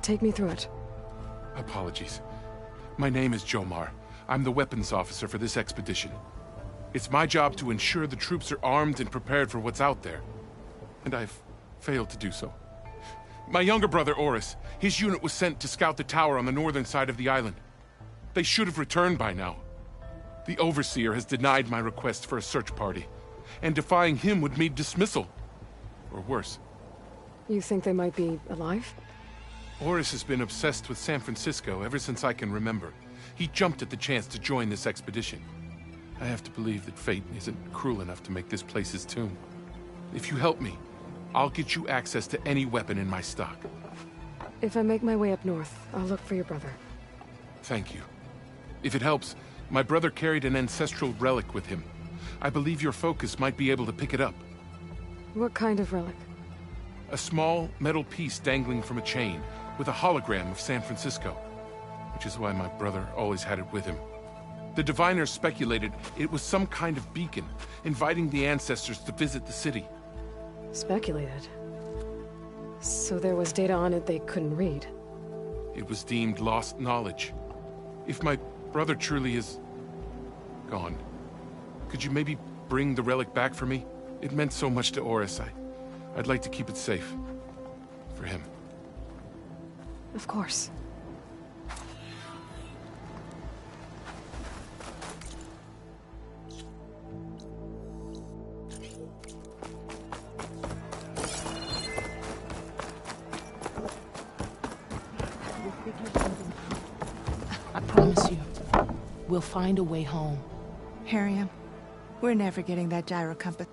take me through it. Apologies. My name is Jomar. I'm the weapons officer for this expedition. It's my job to ensure the troops are armed and prepared for what's out there. And I've failed to do so. My younger brother, Oris, his unit was sent to scout the tower on the northern side of the island. They should have returned by now. The Overseer has denied my request for a search party, and defying him would mean dismissal. Or worse. You think they might be alive? Oris has been obsessed with San Francisco ever since I can remember. He jumped at the chance to join this expedition. I have to believe that fate isn't cruel enough to make this place his tomb. If you help me, I'll get you access to any weapon in my stock. If I make my way up north, I'll look for your brother. Thank you. If it helps, my brother carried an ancestral relic with him. I believe your focus might be able to pick it up. What kind of relic? A small metal piece dangling from a chain, with a hologram of San Francisco. Which is why my brother always had it with him. The diviners speculated it was some kind of beacon, inviting the ancestors to visit the city. Speculated? So there was data on it they couldn't read? It was deemed lost knowledge. If my brother truly is gone, could you maybe bring the relic back for me? It meant so much to Oris. I'd like to keep it safe. For him. Of course. I promise you, we'll find a way home. Harriam, we're never getting that gyro compass.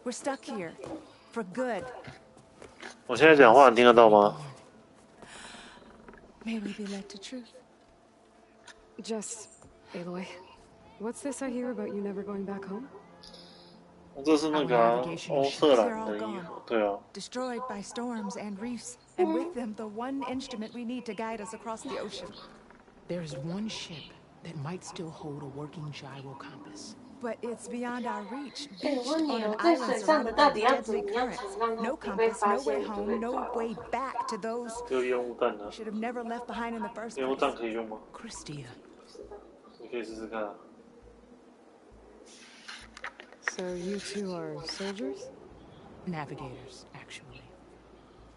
We're stuck here. For good. 我现在讲话你听得到吗？ May we be led to truth. Jess, Aloy, what's this I hear about you never going back home? 这是那个欧瑟兰的衣服，对啊。 Destroyed by storms and reefs, and with them the one instrument we need to guide us across the ocean. There's one ship that might still hold a working gyro compass. But it's beyond our reach. Beached on an island surrounded by deadly currents. No compass, no way home, no way back to those we should have never left behind in the first place. 烟雾弹可以用吗？ Christia. 你可以试试看啊。 So you two are soldiers? Navigators, actually.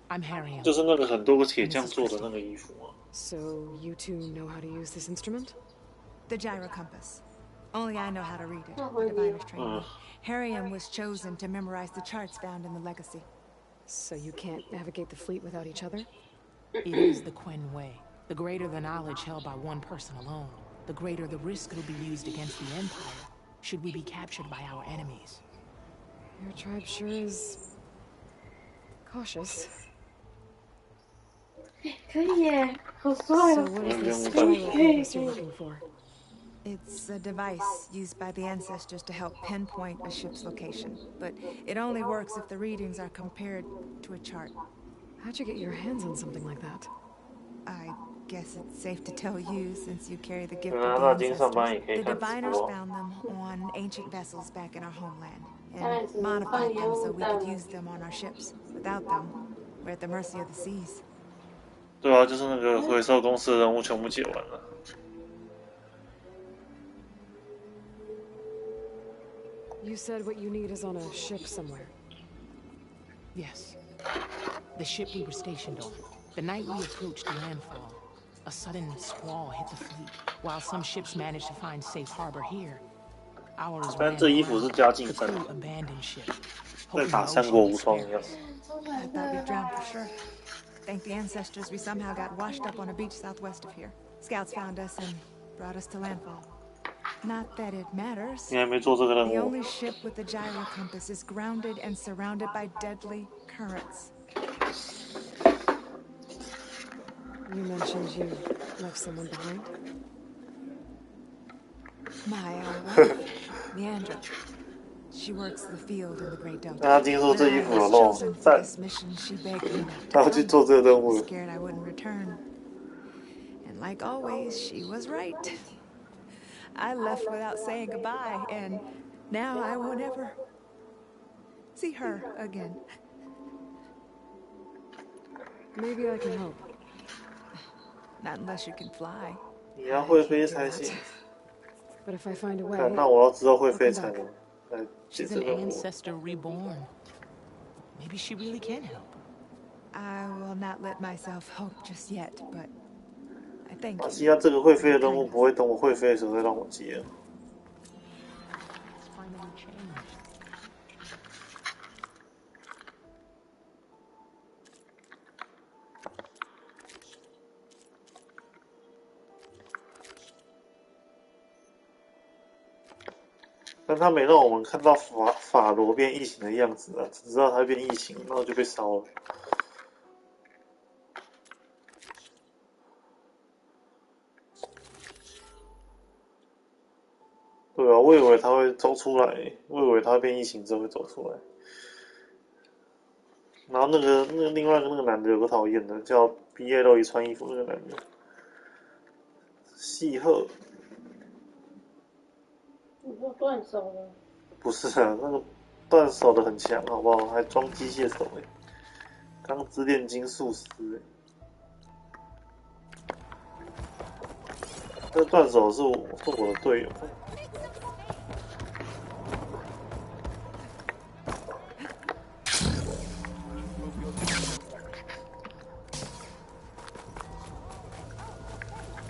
I'm Harriam. 就是那个很多个铁匠做的那个衣服吗？ So you two know how to use this instrument? The gyro compass. Only I know how to read it. The diviner's training. Harriam was chosen to memorize the charts found in the legacy. So you can't navigate the fleet without each other? It is the Quen way. The greater the knowledge held by one person alone, the greater the risk it'll be used against the Empire, should we be captured by our enemies. Your tribe sure is cautious. So what is this gyro compass you're looking for? It's a device used by the ancestors to help pinpoint a ship's location, but it only works if the readings are compared to a chart. How'd you get your hands on something like that? I guess it's safe to tell you since you carry the gift of the ancestors. The diviners found them on ancient vessels back in our homeland and modified them so we could use them on our ships. Without them, we're at the mercy of the seas. 对啊，就是那个回收公司的任务全部解完了。 You said what you need is on a ship somewhere. Yes. The ship we were stationed on. The night we approached landfall, a sudden squall hit the fleet. While some ships managed to find safe harbor here, ours ran aground. The crew abandoned ship. 在打三国无双一样。 I thought we'd drown for sure. Thank the ancestors we somehow got washed up on a beach southwest of here. Scouts found us and brought us to landfall. Not that it matters. 你还没做这个任 The 务。 only ship with the gyro compass is grounded and surrounded by deadly currents. You mentioned you left someone behind? My wife, Leandra. She works the field in the Great Delta. 他听说这衣服有 When I 漏 was chosen for 赞， this mission, she begged me not 他 to 要去 come. 做这个任务。 Scared I wouldn't return. And like always, she was right. I left without saying goodbye, and now I won't ever see her again. Maybe I can help. Not unless you can fly. 你要会飞才行。But if I find a way, 那我要知道会飞才能来解 She's 这 an 个任务。 ancestor reborn. Maybe she really can help. I will not let myself hope just yet, but I thank 马 you. 西亚这个会飞的任务不会等我会飞的时候再让我接。It's finally changed. 但他没让我们看到法罗变异形的样子啊，只知道他变异形，然后就被烧了。对啊，我以为他会走出来，我以为他变异形之后会走出来。然后那个另外一个那个男的有个讨厌的，叫毕业都一穿衣服那个男的，细鹤。你说断手了？不是啊，那个断手的很强，好不好？还装机械手诶，钢之炼金术师诶。这断手是我的队友。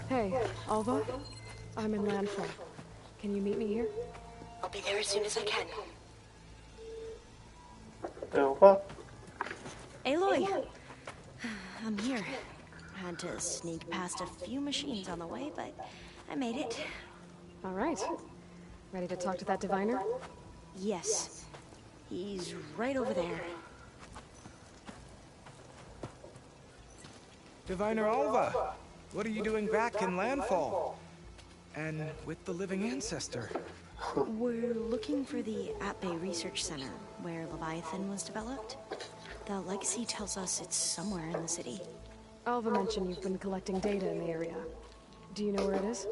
Hey, Alva? I'm in Landfall. Can you meet me here? I'll be there as soon as I can. Aloy! I'm here. Had to sneak past a few machines on the way, but I made it. All right. Ready to talk to that diviner? Yes. He's right over there. Diviner Alva! What are you doing back in Landfall? And with the living ancestor? We're looking for the At-Bay Research Center, where Leviathan was developed. The legacy tells us it's somewhere in the city. Alva mentioned you've been collecting data in the area. Do you know where it is?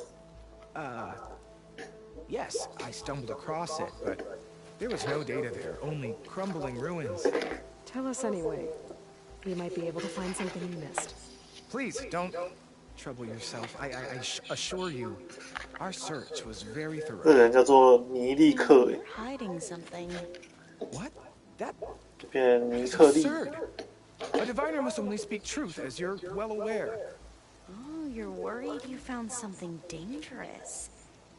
Yes, I stumbled across it, but there was no data there, only crumbling ruins. Tell us anyway. We might be able to find something you missed. Please, don't trouble yourself. I assure you, our search was very 这 thorough. 人叫做尼利克诶， We're hiding something. What? That 变尼 is 克利。 absurd. A diviner must only speak truth, as you're well aware. Oh, you're worried you found something dangerous.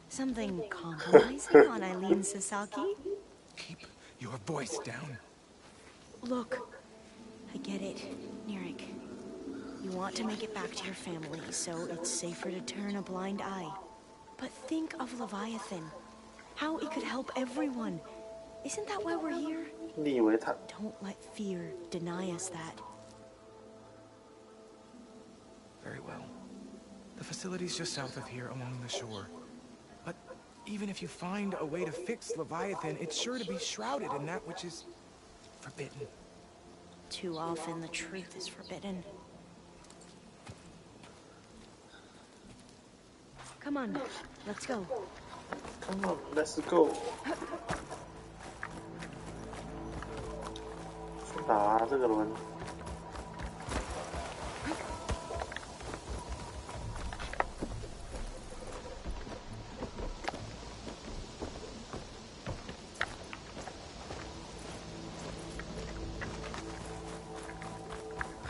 Something compromising on Eileen Sasaki? Keep your voice down. Look, I get it, Nirik. You want to make it back to your family, so it's safer to turn a blind eye. But think of Leviathan. How it could help everyone. Isn't that why we're here? 利维坦。 Don't let fear deny us that. Very well. The facility's just south of here along the shore. But even if you find a way to fix Leviathan, it's sure to be shrouded in that which is forbidden. Too often the truth is forbidden. Come on, let's go. Come on, let's go. 去打这个轮。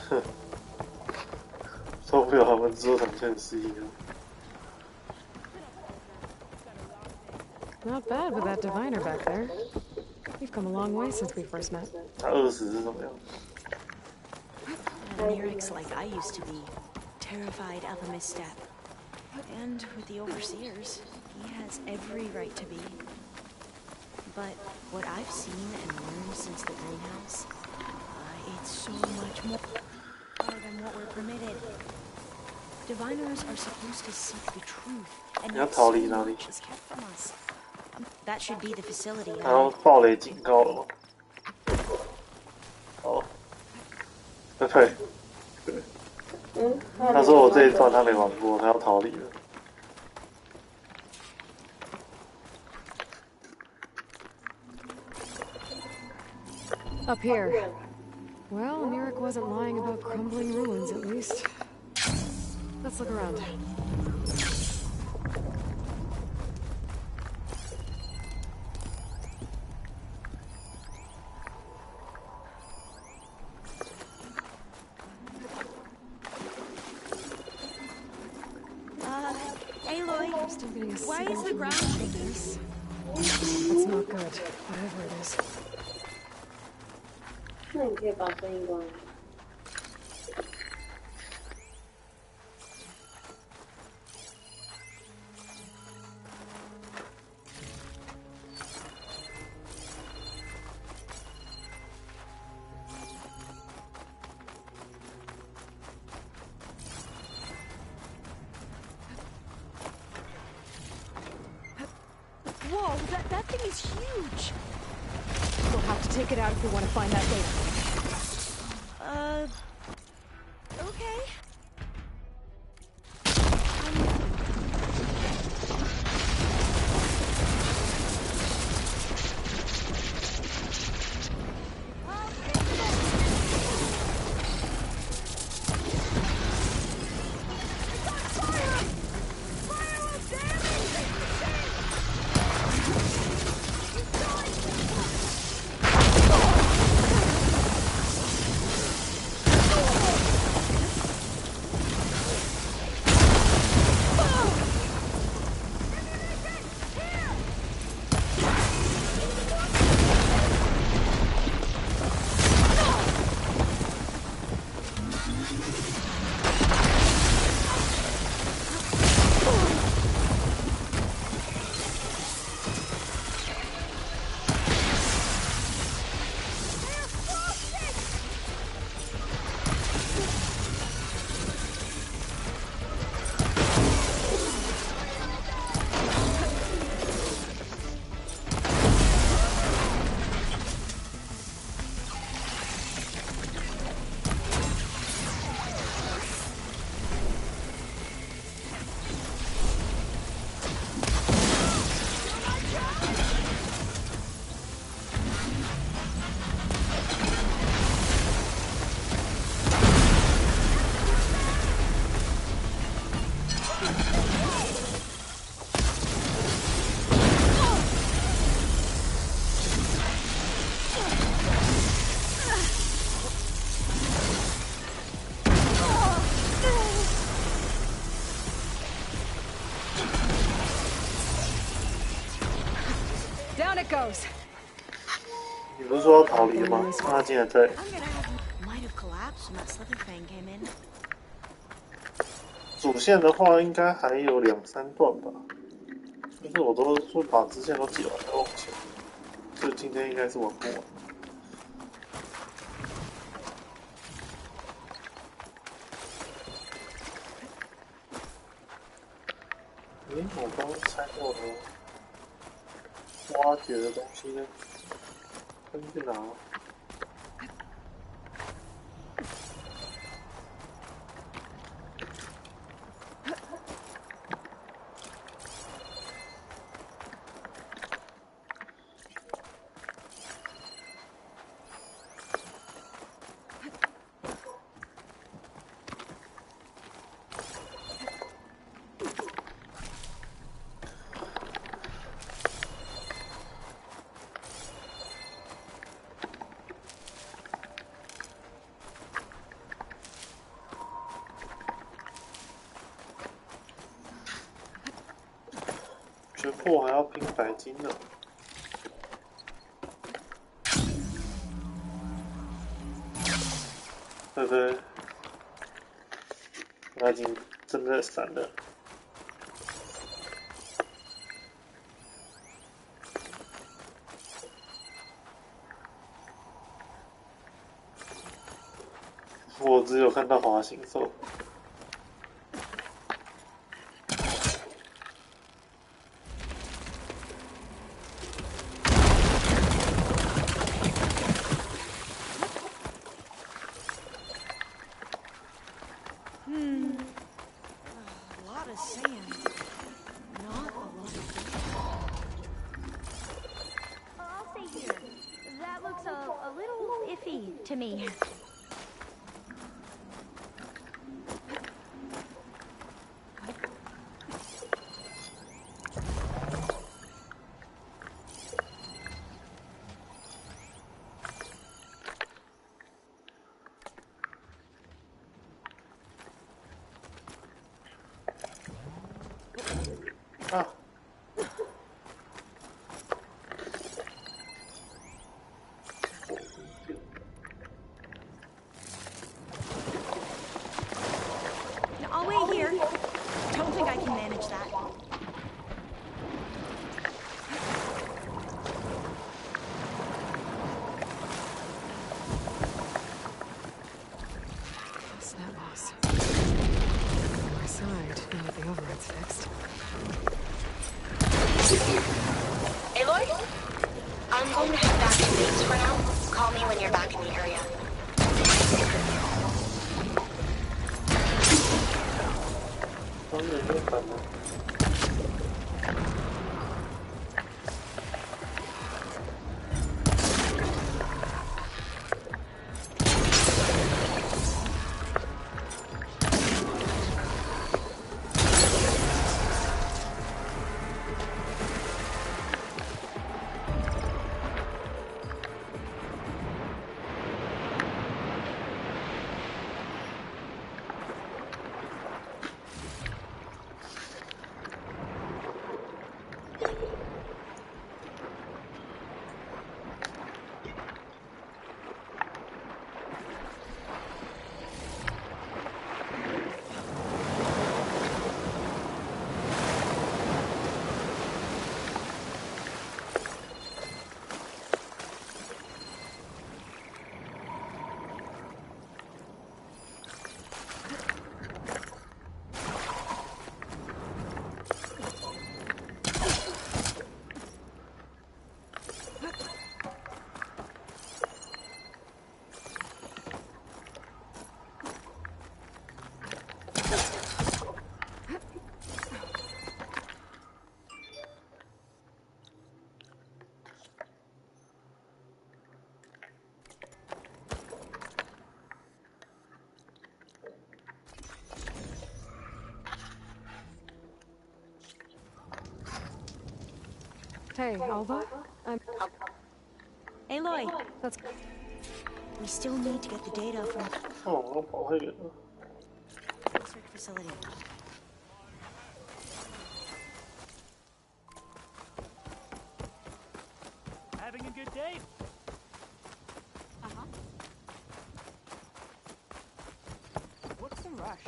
哼，受不了他们做成件事一样。 Not bad with that diviner back there. We've come a long way since we first met. 他饿死是怎么样？ Nirik's like I used to be, terrified of a misstep. And with the overseers, he has every right to be. But what I've seen and learned since the greenhouse, it's so much more than what we're permitted. Diviners are supposed to seek the truth, and yet so much is kept from us. That should be the facility. 他要暴雷警告了吗？好，拜拜。他说我这一段他没玩过，他要逃离了。Up here. Well, Mirik wasn't lying about crumbling ruins, at least. Let's look around. Aloy, why is the ground shaking? That's not good, whatever it is. 那你可以把声音关了。Whoa, that thing is huge! We'll have to take it out if we want to find that later. Okay. Down it goes. 你不是说要逃离吗？那他竟然在。 Might have collapsed when that Slitherfang came in. 主线的话应该还有2-3段吧，但是我都说把支线都解完了往前，所以今天应该是玩不完。我刚刚拆过的挖掘的东西呢？分去哪？ 学破还要拼白金呢，对不对？他已经真的闪了。我只有看到滑行兽。 No! lot of sand. Not a lot of I'll stay here. That looks a little iffy to me. Ah. I'll wait here. Don't think I can manage that. What's that, boss? On my side, now that the override's fixed. Aloy? I'm going to head back to base for now. Call me when you're back in the area. Hey, Alva? Aloy, That's... we still need to get the data from 哦，我跑太远了。 the research facility. Having a good day? What's the rush?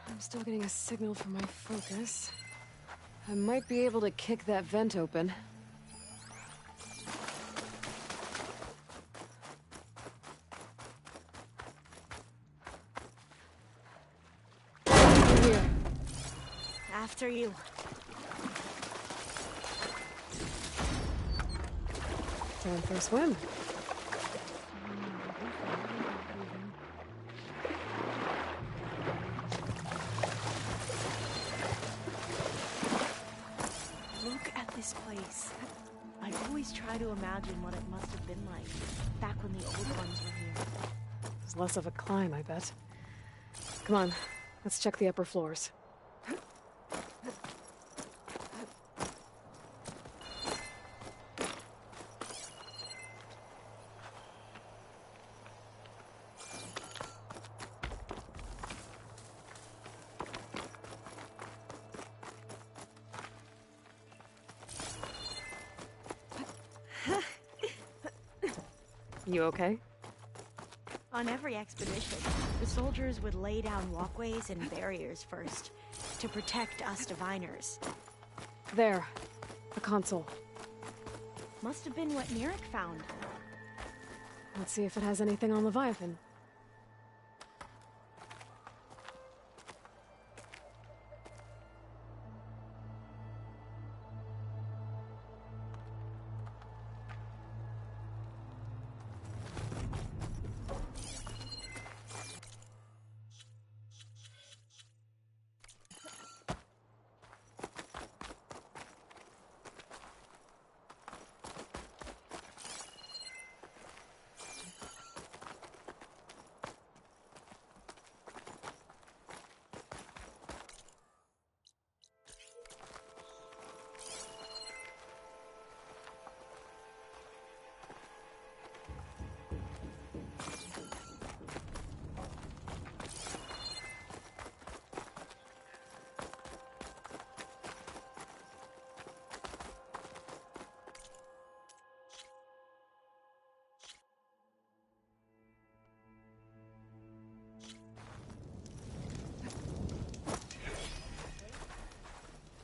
I'm still getting a signal from my focus. I might be able to kick that vent open. Here. After you. Time for a swim. Look at this place. I've always always try to imagine what it must have been like back when the old ones were here. It was less of a climb, I bet. Come on, let's check the upper floors. You okay? On every expedition, the soldiers would lay down walkways and barriers first, to protect us diviners. There. The console. Must have been what Nirek found. Let's see if it has anything on Leviathan.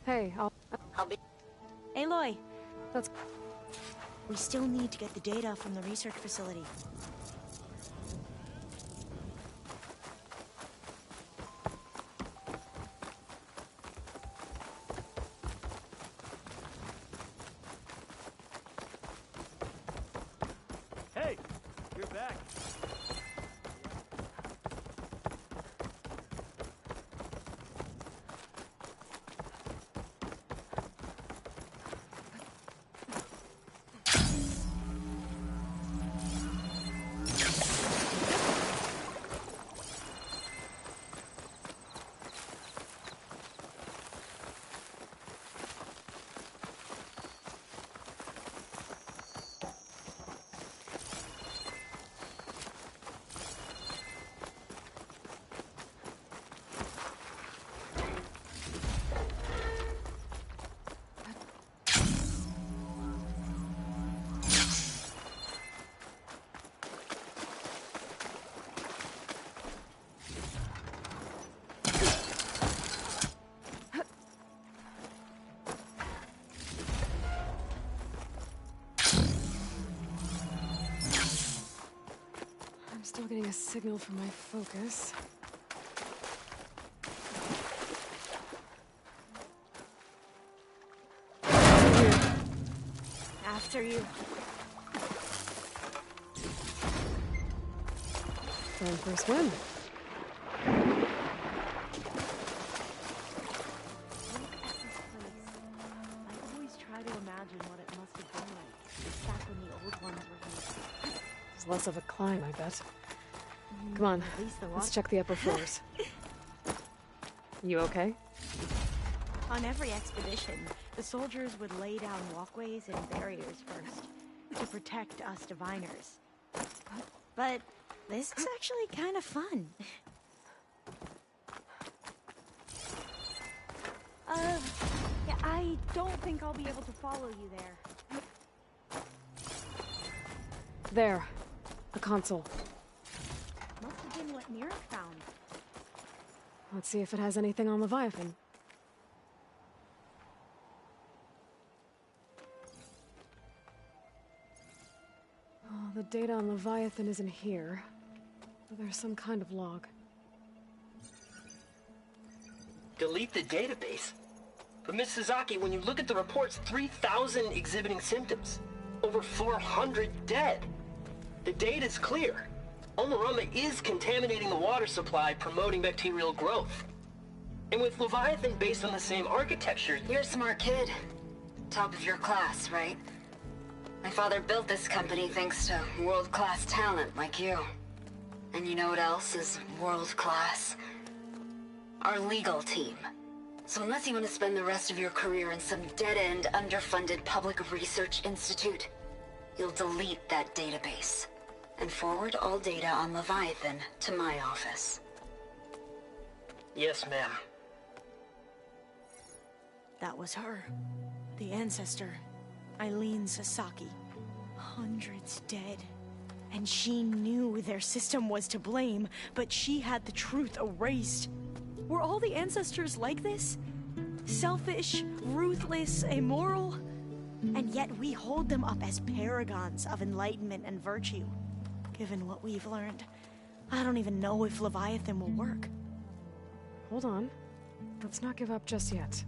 Hey, I'll be... Aloy! That's... We still need to get the data from the research facility. Hey, you're back. Still getting a signal from my focus. After you. Time for a swim. I always try to imagine what it must have been like back when the old ones were here. It's less of a climb, I bet. Come on, let's check the upper floors. You okay? On every expedition, the soldiers would lay down walkways and barriers first, to protect us diviners. But this is actually kind of fun. Yeah, I don't think I'll be able to follow you there. There. The console. Must have been what Nirek found. Let's see if it has anything on Leviathan. Oh, the data on Leviathan isn't here. But there's some kind of log. Delete the database? But Miss Sasaki, when you look at the reports, 3,000 exhibiting symptoms. Over 400 dead. The data's clear. Omarama is contaminating the water supply, promoting bacterial growth. And with Leviathan based on the same architecture... You're a smart kid. Top of your class, right? My father built this company thanks to world-class talent like you. And you know what else is world-class? Our legal team. So unless you want to spend the rest of your career in some dead-end, underfunded public research institute, you'll delete that database and forward all data on Leviathan to my office. Yes, ma'am. That was her. The ancestor. Eileen Sasaki. Hundreds dead. And she knew their system was to blame, but she had the truth erased. Were all the ancestors like this? Selfish, ruthless, immoral? And yet we hold them up as paragons of enlightenment and virtue. Given what we've learned, I don't even know if Leviathan will work. Hold on. Let's not give up just yet.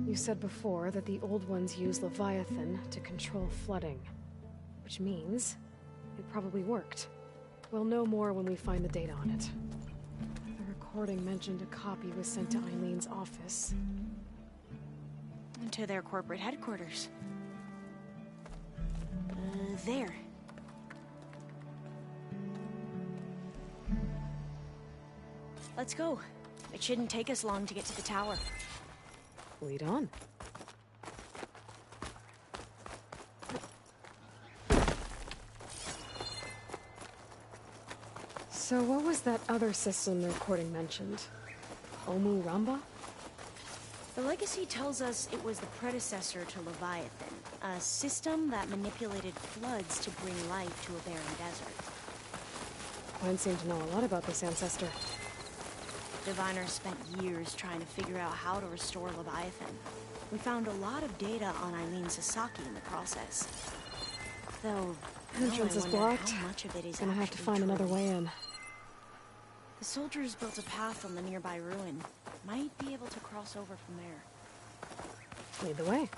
You said before that the Old Ones use Leviathan to control flooding. Which means it probably worked. We'll know more when we find the data on it. The recording mentioned a copy was sent to Eileen's office. And to their corporate headquarters. There. Let's go. It shouldn't take us long to get to the tower. Lead on. So what was that other system the recording mentioned? Omu Ramba? The legacy tells us it was the predecessor to Leviathan, a system that manipulated floods to bring life to a barren desert. Quinn seemed to know a lot about this ancestor. Diviners spent years trying to figure out how to restore Leviathan. We found a lot of data on Eileen Sasaki in the process. Though, entrance is blocked. How much of it is gonna have to find another way in. The soldiers built a path on the nearby ruin. Might be able to cross over from there. Lead the way.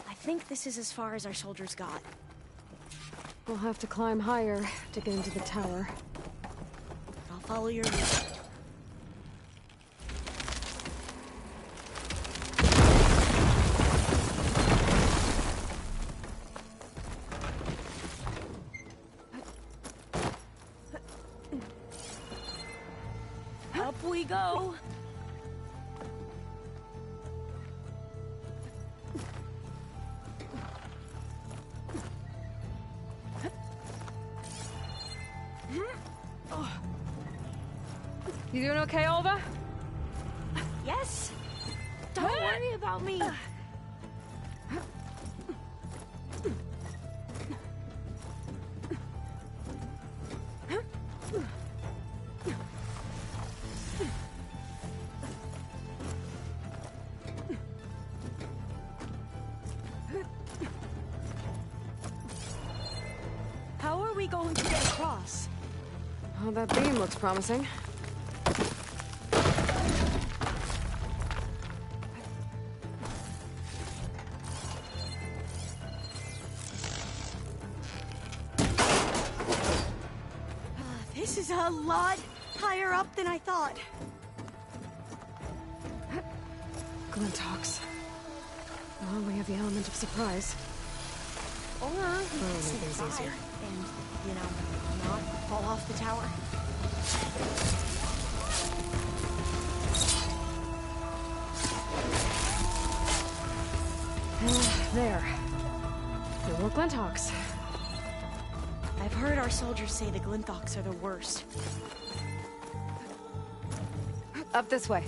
I think this is as far as our soldiers got. We'll have to climb higher to get into the tower. I'll follow your lead. Up we go! You doing okay, Olva? Yes! Don't worry about me! How are we going to get across? Oh, that beam looks promising. This is a lot higher up than I thought. Glintox. Well, we have the element of surprise. Or we can make things survive easier. and, you know, not fall off the tower. There. No more Glintox. I've heard our soldiers say the Glintox are the worst. Up this way.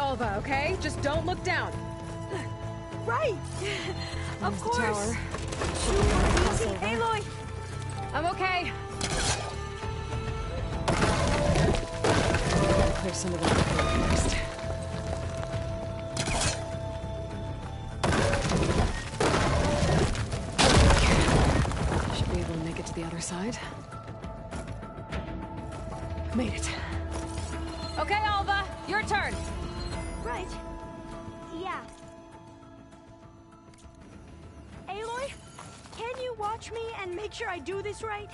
Alva, okay? Just don't look down. Right! Of There's course! the tower. Easy, Aloy! I'm okay. Clear some of that first. Should be able to make it to the other side. Made it. Okay, Alva, your turn. Right. Yeah. Aloy, can you watch me and make sure I do this right?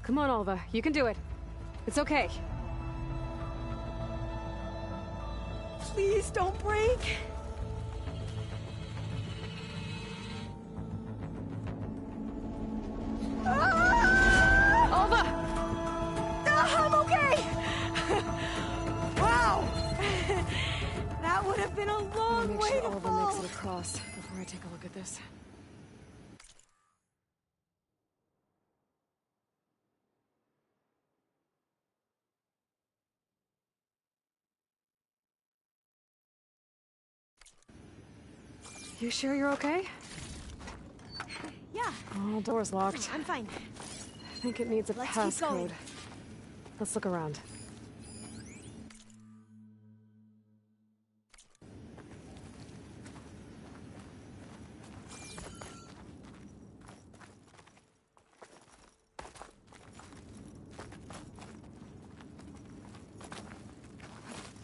Come on, Alva, you can do it. It's okay. Please don't break. Alva! I'm okay! Wow! That would have been a long Make way sure to Alva fall. makes it across before I take a look at this. You sure you're okay? Yeah. Oh, door's locked. I'm fine. I think it needs a Let's keep going. passcode. Let's look around.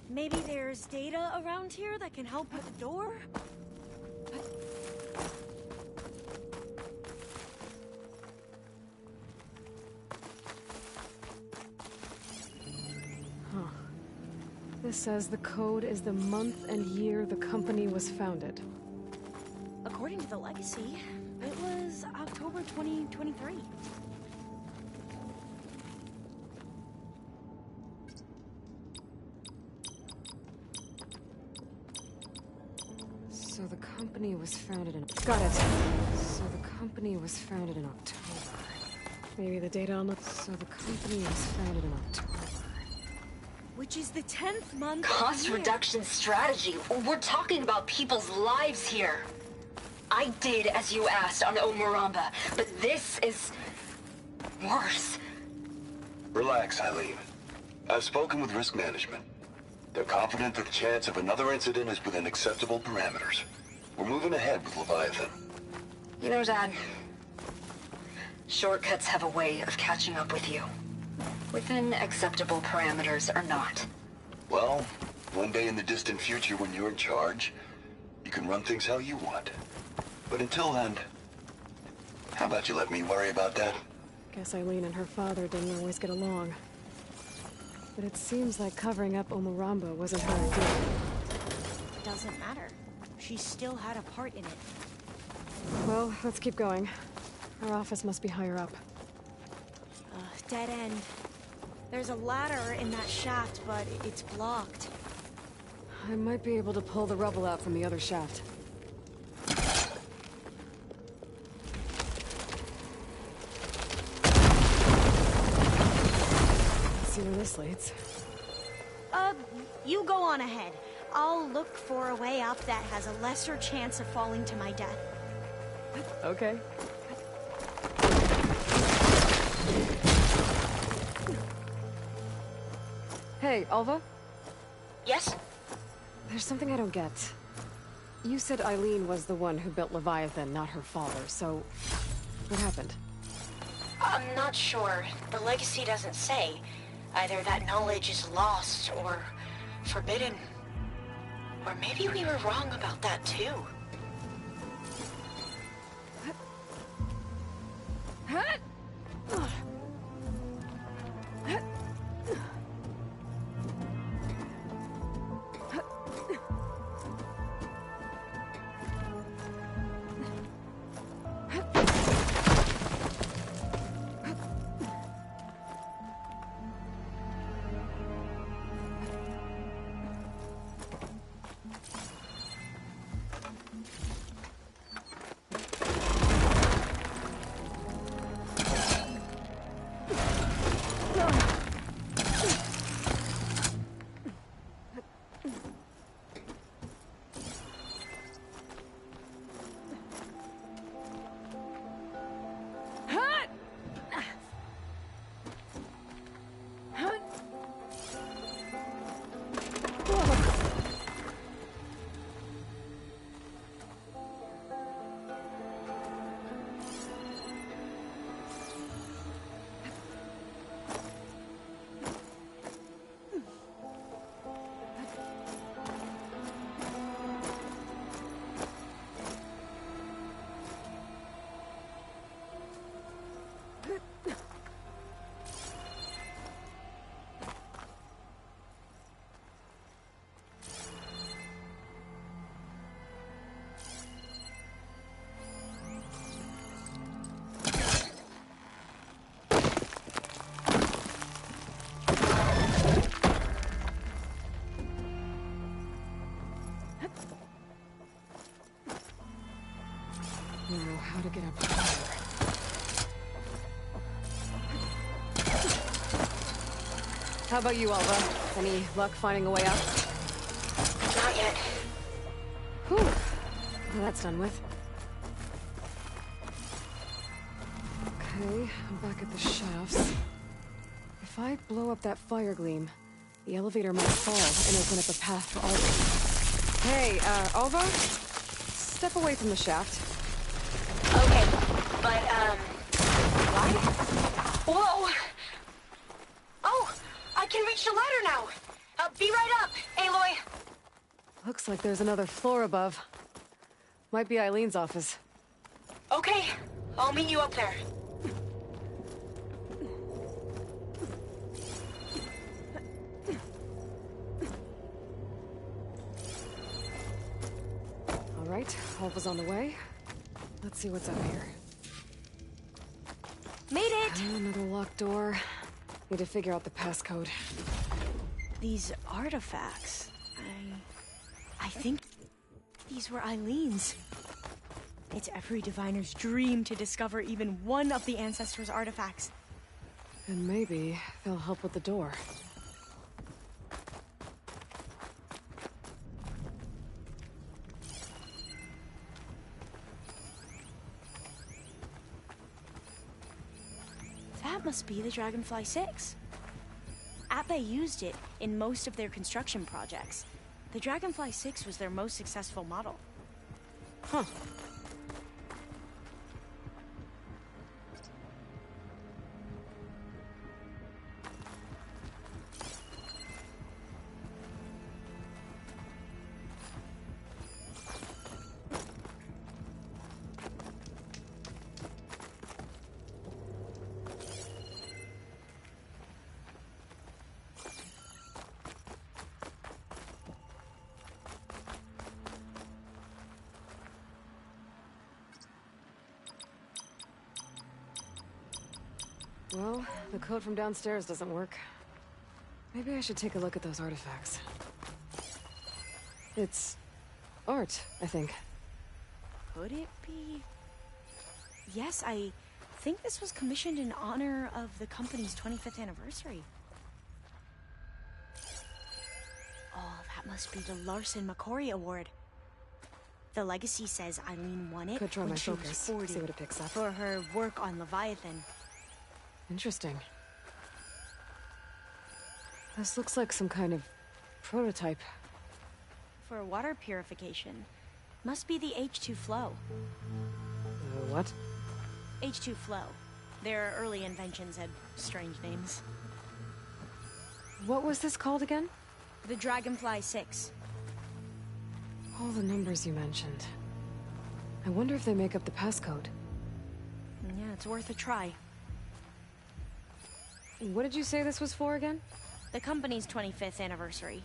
Maybe there's data around here that can help with the door? Huh. This says the code is the month and year the company was founded. According to the legacy, it was October 2023. So the company was founded in... Got it. So the company was founded in October. Maybe the data on the... So the company was founded in October. Which is the 10th month. Cost reduction strategy. We're talking about people's lives here. I did as you asked on Omuramba, but this is worse. Relax, Eileen. I've spoken with risk management. They're confident that the chance of another incident is within acceptable parameters. We're moving ahead with Leviathan. You know, Dad, shortcuts have a way of catching up with you. Within acceptable parameters or not. Well, one day in the distant future when you're in charge, you can run things how you want. But until then, how about you let me worry about that? Guess Eileen and her father didn't always get along. But it seems like covering up Omuramba wasn't her idea. Doesn't matter. She still had a part in it. Well, let's keep going. Our office must be higher up. Dead end. There's a ladder in that shaft, but it's blocked. I might be able to pull the rubble out from the other shaft. Let's see where this leads. You go on ahead. I'll look for a way up that has a lesser chance of falling to my death. Okay. Hey, Alva? Yes? There's something I don't get. You said Eileen was the one who built Leviathan, not her father, so... what happened? I'm not sure. The legacy doesn't say. Either that knowledge is lost or forbidden. Or maybe we were wrong about that too. to get up higher. How about you, Alva? Any luck finding a way up? Not yet. Whew. Well, that's done with. Okay, I'm back at the shafts. If I blow up that fire gleam, the elevator might fall and open up a path for Alva. Hey, Alva? Step away from the shaft. Okay, but, what? Whoa! Oh, I can reach the ladder now. Be right up, Aloy. Looks like there's another floor above. Might be Eileen's office. Okay, I'll meet you up there. All right, Alva's on the way. Let's see what's up here. Made it! Another locked door. Need to figure out the passcode. These artifacts... I think these were Eileen's. It's every diviner's dream to discover even one of the Ancestors' artifacts. And maybe they'll help with the door. That must be the Dragonfly 6. Atbay used it in most of their construction projects. The Dragonfly 6 was their most successful model. Huh. Well, the code from downstairs doesn't work. Maybe I should take a look at those artifacts. It's art, I think. Could it be? Yes, I think this was commissioned in honor of the company's 25th anniversary. Oh, that must be the Larson McCory Award. The legacy says Eileen won it Could try when my she was focus, 40 see what it picks up. for her work on Leviathan. Interesting. This looks like some kind of prototype. For water purification. Must be the H2 flow. What? H2 flow. Their early inventions had strange names. What was this called again? The Dragonfly 6. All the numbers you mentioned. I wonder if they make up the passcode. Yeah, it's worth a try. What did you say this was for again? The company's 25th anniversary.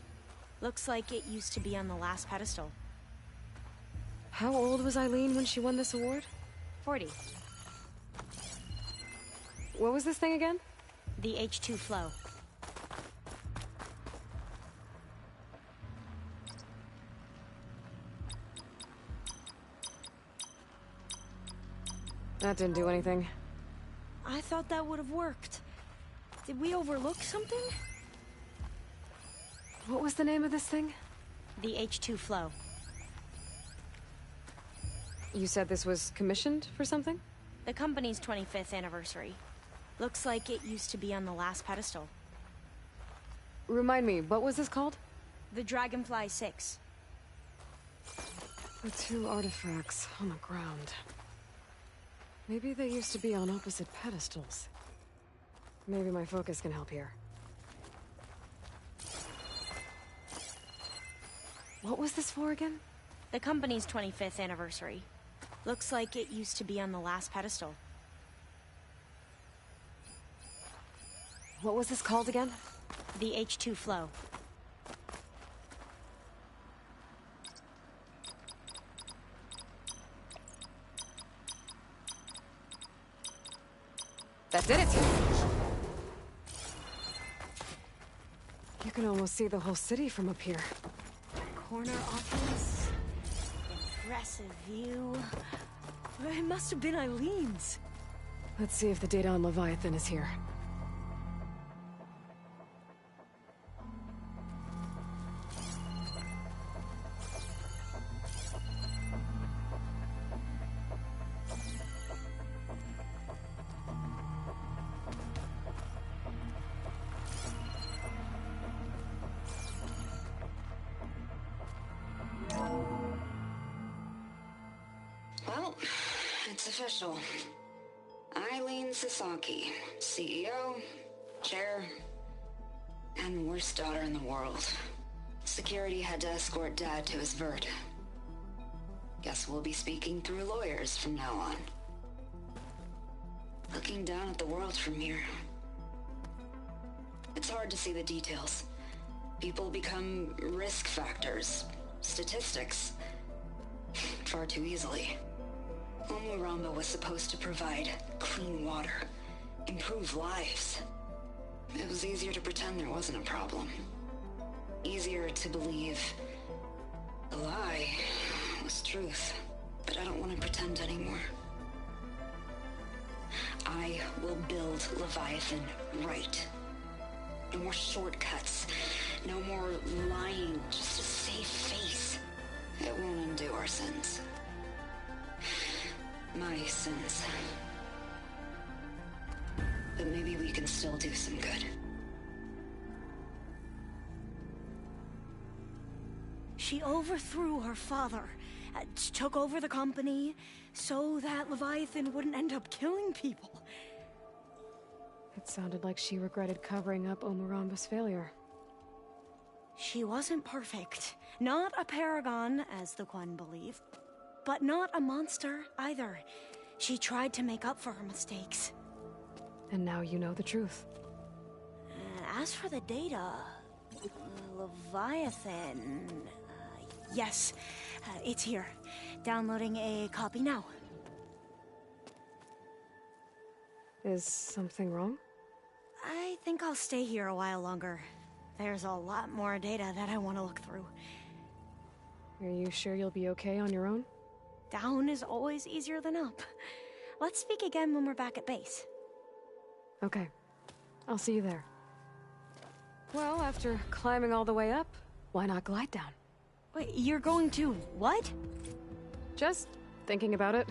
Looks like it used to be on the last pedestal. How old was Eileen when she won this award? 40. What was this thing again? The H2 flow. That didn't do anything. I thought that would have worked. Did we overlook something? What was the name of this thing? The H2 flow. You said this was commissioned for something? The company's 25th anniversary. Looks like it used to be on the last pedestal. Remind me, what was this called? The Dragonfly 6. The two artifacts on the ground. Maybe they used to be on opposite pedestals. Maybe my focus can help here. What was this for again? The company's 25th anniversary. Looks like it used to be on the last pedestal. What was this called again? The H2 flow. That did it! You can almost see the whole city from up here. Corner office. Impressive view. It must have been Eileen's. Let's see if the data on Leviathan is here. Well, it's official. Eileen Sasaki, CEO, chair, and worst daughter in the world. Security had to escort Dad to his vert. Guess we'll be speaking through lawyers from now on. Looking down at the world from here. It's hard to see the details. People become risk factors, statistics, far too easily. Omuramba was supposed to provide clean water, improve lives. It was easier to pretend there wasn't a problem. Easier to believe the lie was truth. But I don't want to pretend anymore. I will build Leviathan right. No more shortcuts. No more lying just to save face. It won't undo our sins. My sins. But maybe we can still do some good. She overthrew her father, took over the company, so that Leviathan wouldn't end up killing people. It sounded like she regretted covering up Omuramba's failure. She wasn't perfect. Not a paragon, as the Quan believe. But not a monster, either. She tried to make up for her mistakes. And now you know the truth. As for the data... Leviathan... yes, it's here. Downloading a copy now. Is something wrong? I think I'll stay here a while longer. There's a lot more data that I want to look through. Are you sure you'll be okay on your own? Down is always easier than up. Let's speak again when we're back at base. Okay. I'll see you there. Well, after climbing all the way up, why not glide down? Wait, you're going to what? Just thinking about it.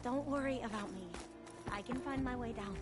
Don't worry about me. I can find my way down.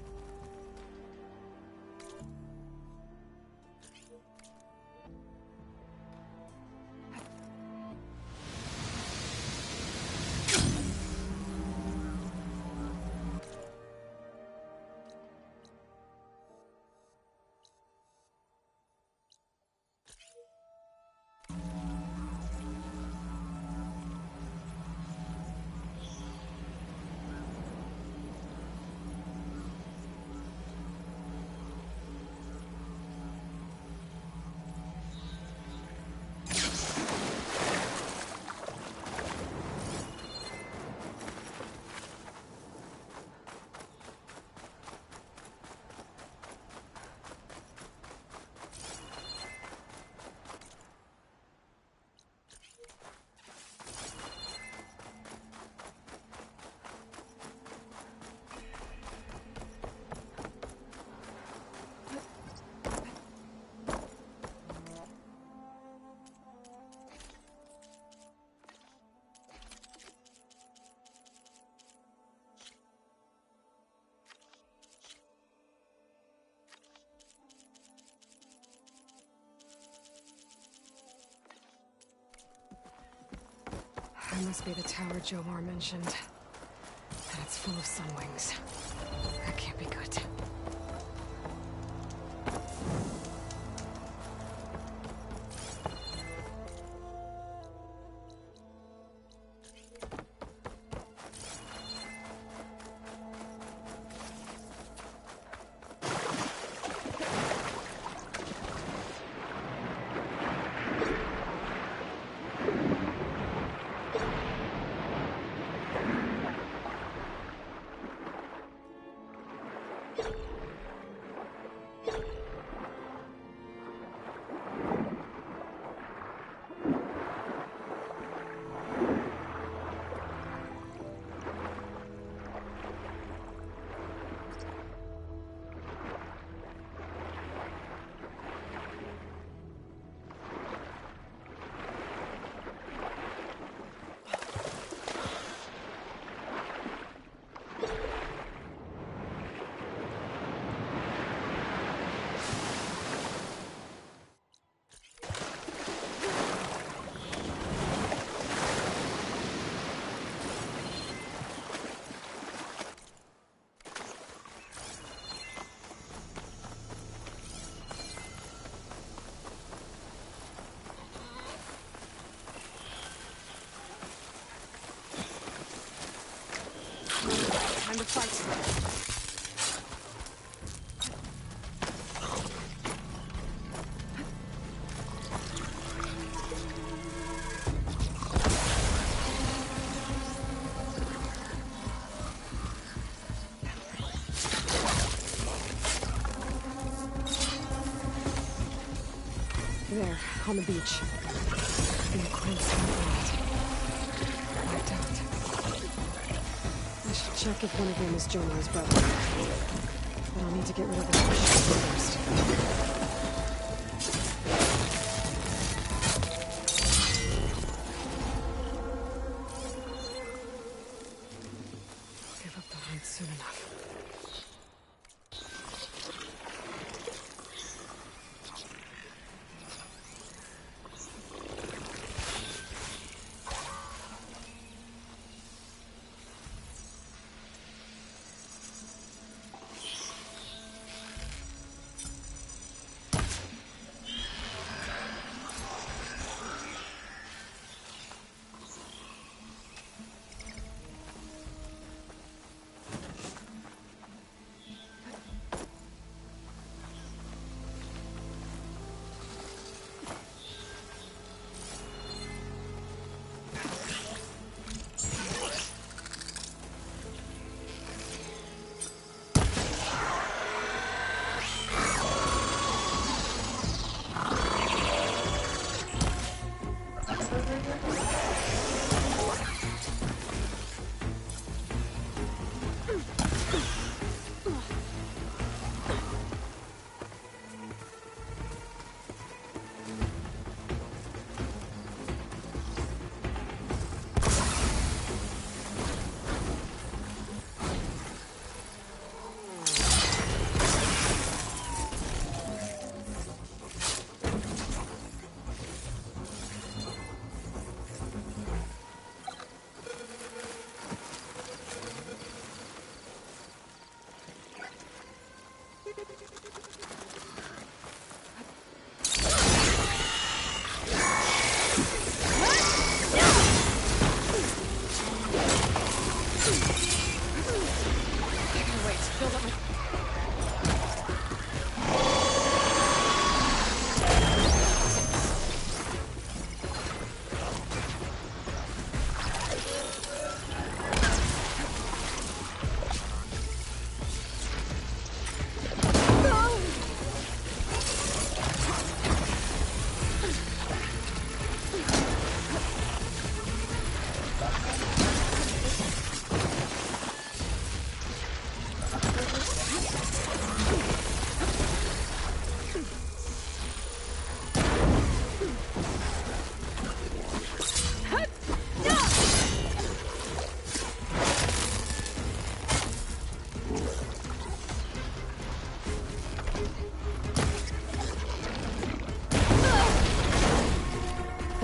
That must be the tower Jomar mentioned. And it's full of sunwings. That can't be good. Time to fight. There, on the beach. The Quincy wiped out. I should check if one of them is Jomar's brother. But I'll need to get rid of the first. Give up the hunt soon enough.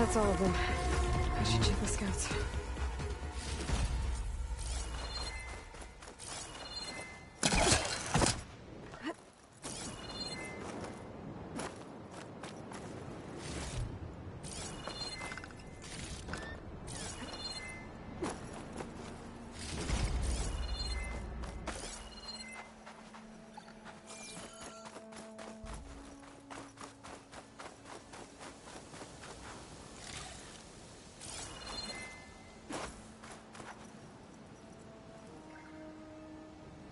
That's all of them. I should check the scouts.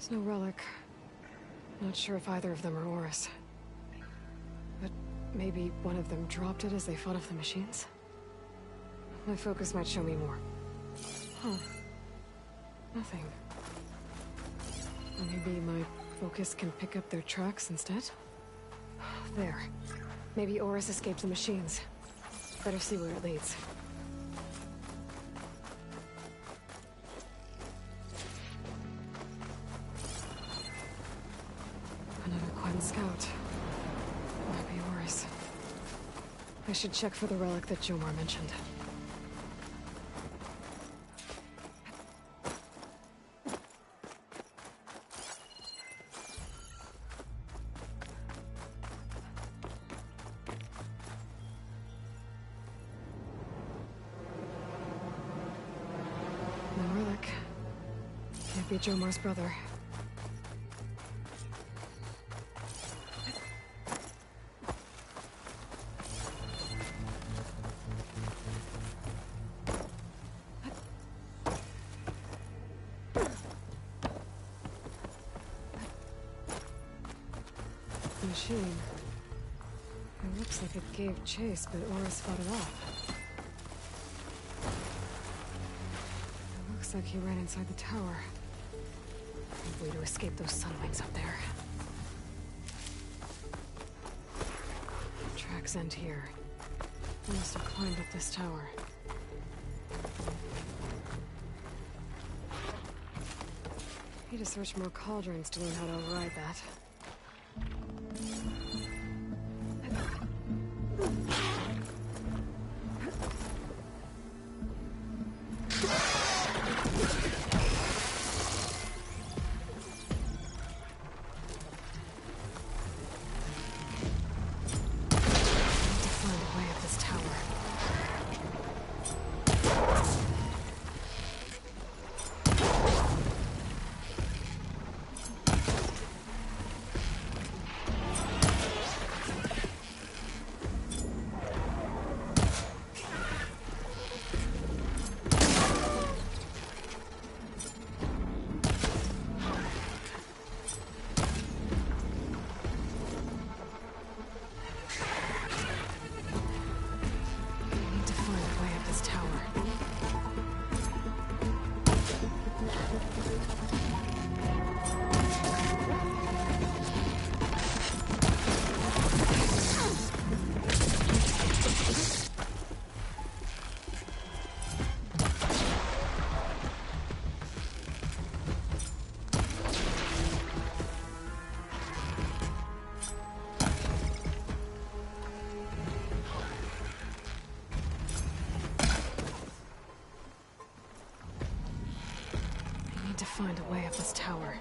There's no relic. Not sure if either of them are Oris. But maybe one of them dropped it as they fought off the machines? My focus might show me more. Huh. Nothing. Maybe my focus can pick up their tracks instead? There. Maybe Oris escaped the machines. Better see where it leads. Scout. Might be Oris. I should check for the relic that Jomar mentioned. No relic. Can't be Jomar's brother. Machine. It looks like it gave chase, but Oris fought it off. It looks like he ran inside the tower. No way to escape those sunwings up there. Tracks end here. He must have climbed up this tower. Need to search more cauldrons to learn how to override that. Find a way up this tower.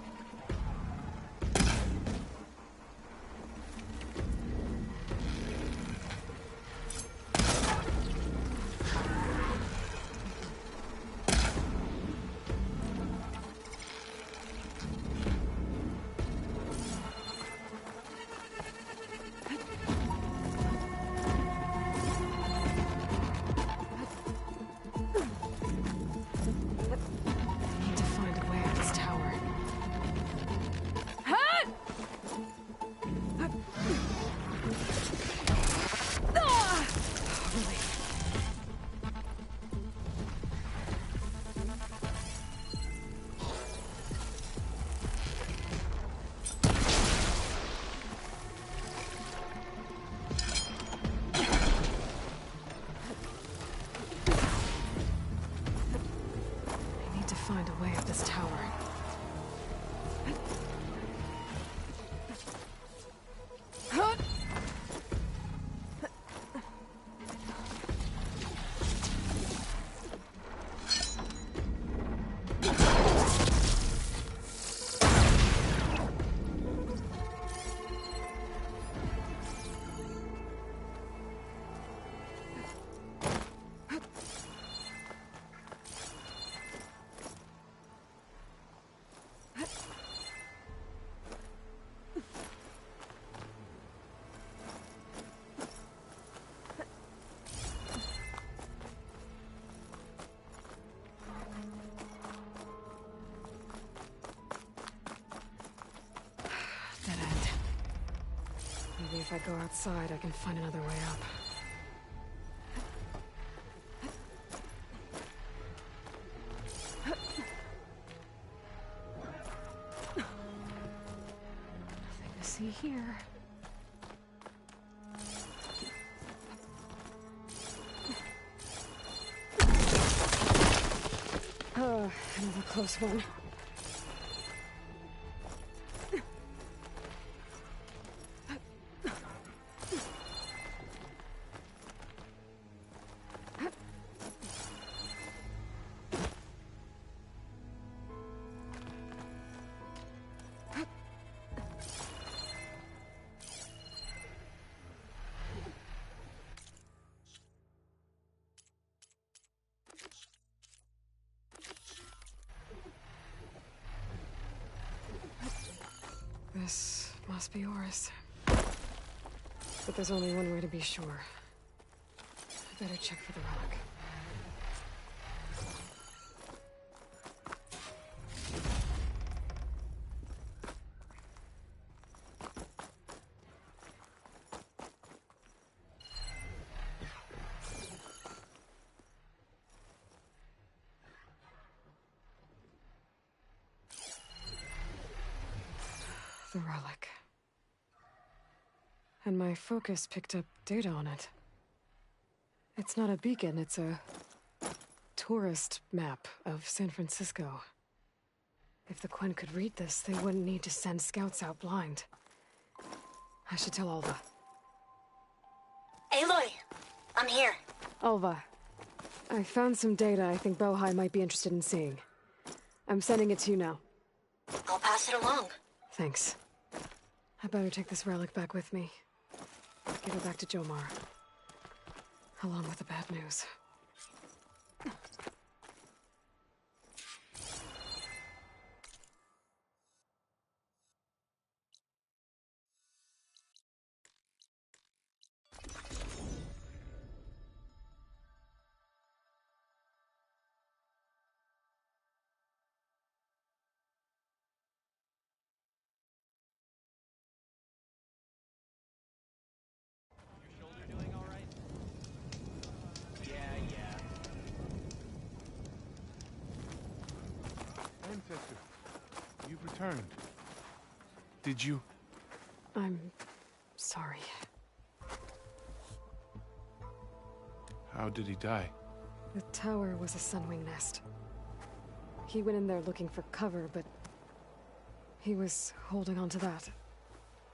Maybe if I go outside, I can find another way up. Nothing to see here. Another close one. This must be Horus. But there's only one way to be sure. I better check for the relic. The relic. And my focus picked up data on it. It's not a beacon, it's a tourist map of San Francisco. If the Quen could read this, they wouldn't need to send scouts out blind. I should tell Alva. Aloy! I'm here. Alva, I found some data I think Bohai might be interested in seeing. I'm sending it to you now. I'll pass it along. Thanks. I better take this relic back with me. Give it back to Jomar. Along with the bad news. Ancestor, you've returned. Did you? I'm sorry. How did he die? The tower was a sunwing nest. He went in there looking for cover, but he was holding on to that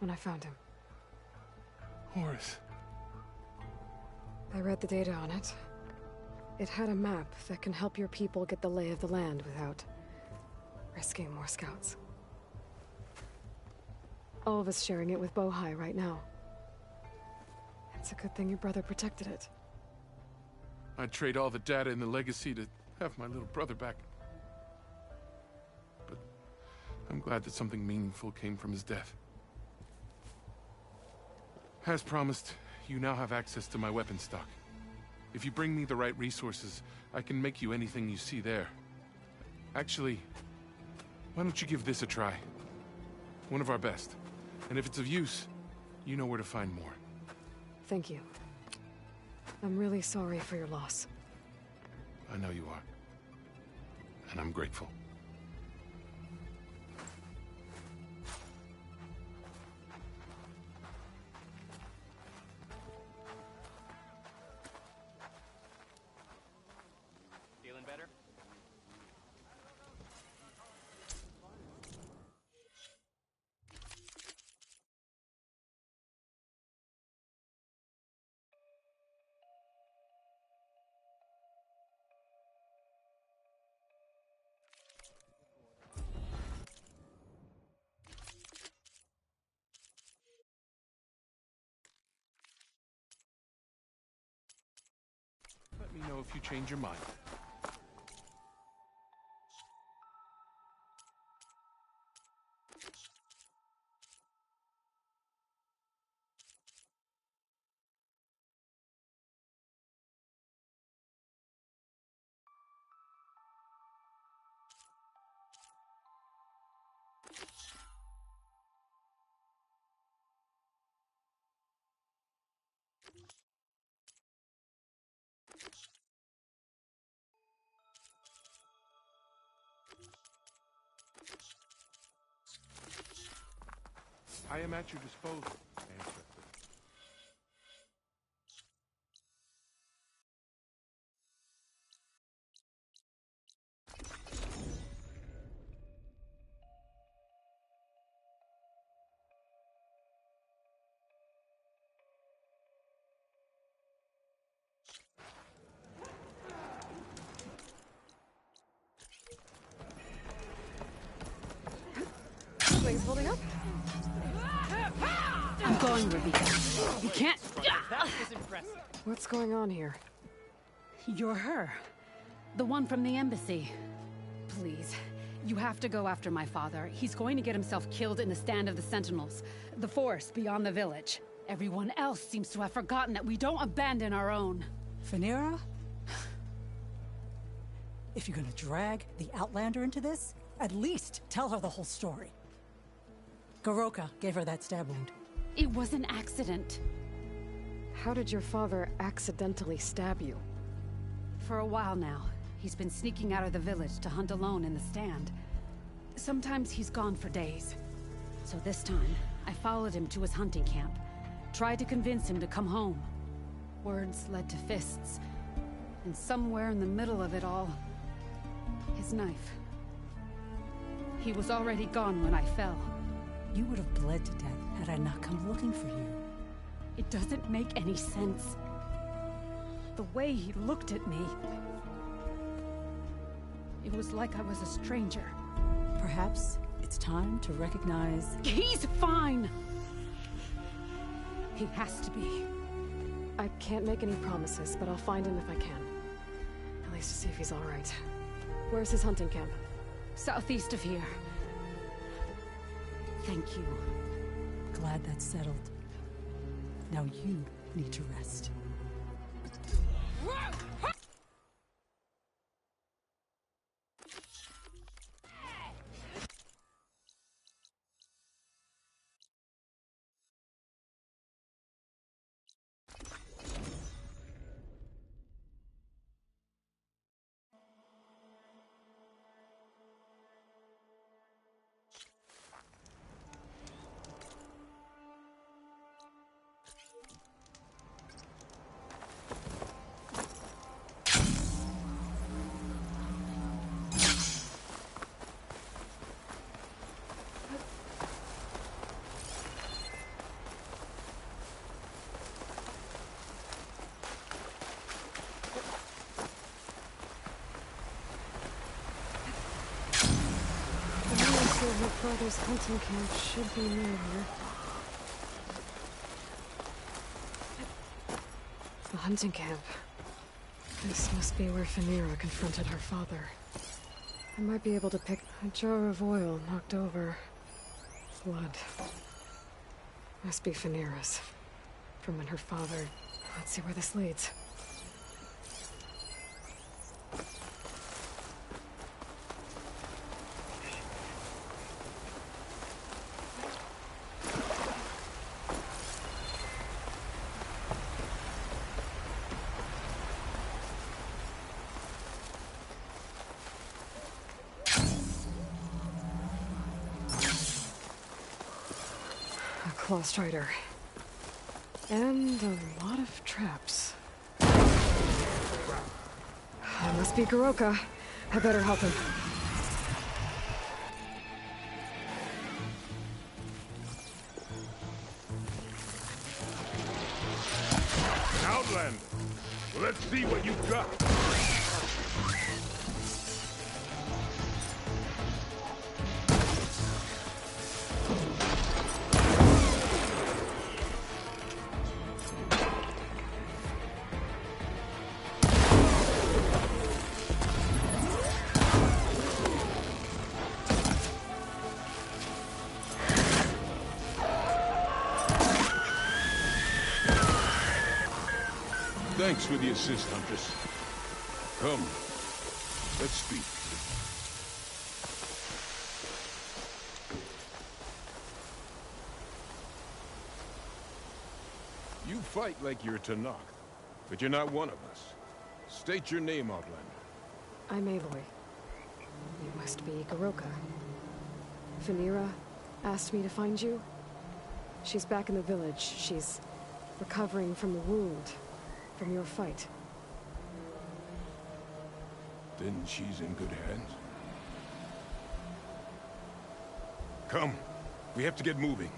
when I found him. Horus. I read the data on it. It had a map that can help your people get the lay of the land without risking more scouts. All of us sharing it with Bohai right now. It's a good thing your brother protected it. I'd trade all the data in the legacy to have my little brother back. But I'm glad that something meaningful came from his death. As promised, you now have access to my weapon stock. If you bring me the right resources, I can make you anything you see there. Actually, why don't you give this a try? One of our best. And if it's of use, you know where to find more. Thank you. I'm really sorry for your loss. I know you are. And I'm grateful. Feeling better? Let me know if you change your mind. I am at your disposal, Ancestor. Things holding up? I'm going, Rebecca. You can't... That was impressive. What's going on here? You're her. The one from the embassy. Please, you have to go after my father. He's going to get himself killed in the stand of the Sentinels. The forest beyond the village. Everyone else seems to have forgotten that we don't abandon our own. Phaneira? If you're gonna drag the Outlander into this, at least tell her the whole story. Goroka gave her that stab wound. It was an accident. How did your father accidentally stab you? For a while now, he's been sneaking out of the village to hunt alone in the stand. Sometimes he's gone for days. So this time, I followed him to his hunting camp. Tried to convince him to come home. Words led to fists. And somewhere in the middle of it all, his knife. He was already gone when I fell. You would have bled to death had I not come looking for you. It doesn't make any sense. The way he looked at me... It was like I was a stranger. Perhaps it's time to recognize... He's fine! He has to be. I can't make any promises, but I'll find him if I can. At least to see if he's all right. Where's his hunting camp? Southeast of here. Thank you. Glad that's settled. Now you need to rest. Her brother's hunting camp should be near here. The hunting camp. This must be where Phaneira confronted her father. I might be able to pick a jar of oil knocked over. Blood. Must be Phaneira's. From when her father... Let's see where this leads. Claw Strider. And a lot of traps. That must be Goroka. I better help him. Outlander, let's see what you've got. Thanks for the assist, Huntress. Come, let's speak. You fight like you're Tenakth, but you're not one of us. State your name, Outlander. I'm Aloy. You must be Goroka. Phaneira asked me to find you? She's back in the village. She's recovering from the wound from your fight. Then she's in good hands. Come. We have to get moving.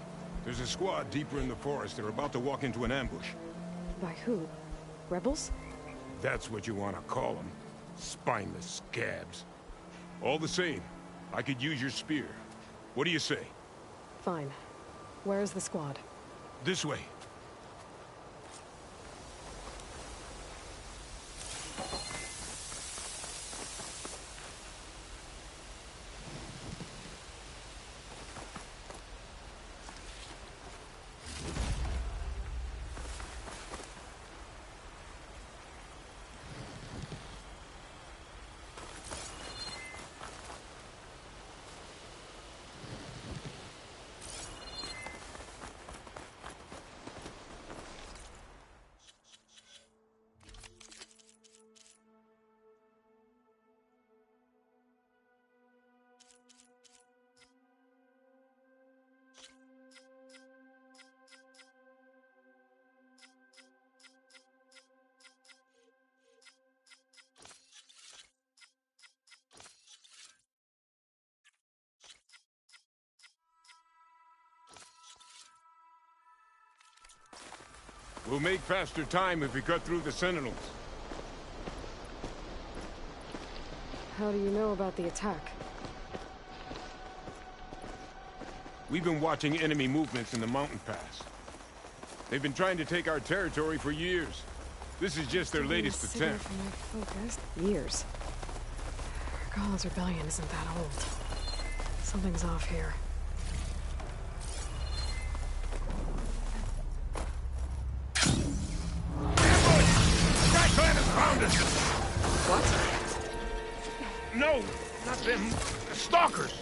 There's a squad deeper in the forest. They're about to walk into an ambush. By who? Rebels? That's what you want to call them. Spineless scabs. All the same, I could use your spear. What do you say? Fine. Where's the squad? This way. We'll make faster time if we cut through the Sentinels. How do you know about the attack? We've been watching enemy movements in the mountain pass. They've been trying to take our territory for years. This is just their latest attempt. Years. Regalla's rebellion isn't that old. Something's off here. What? No, not them. The stalkers.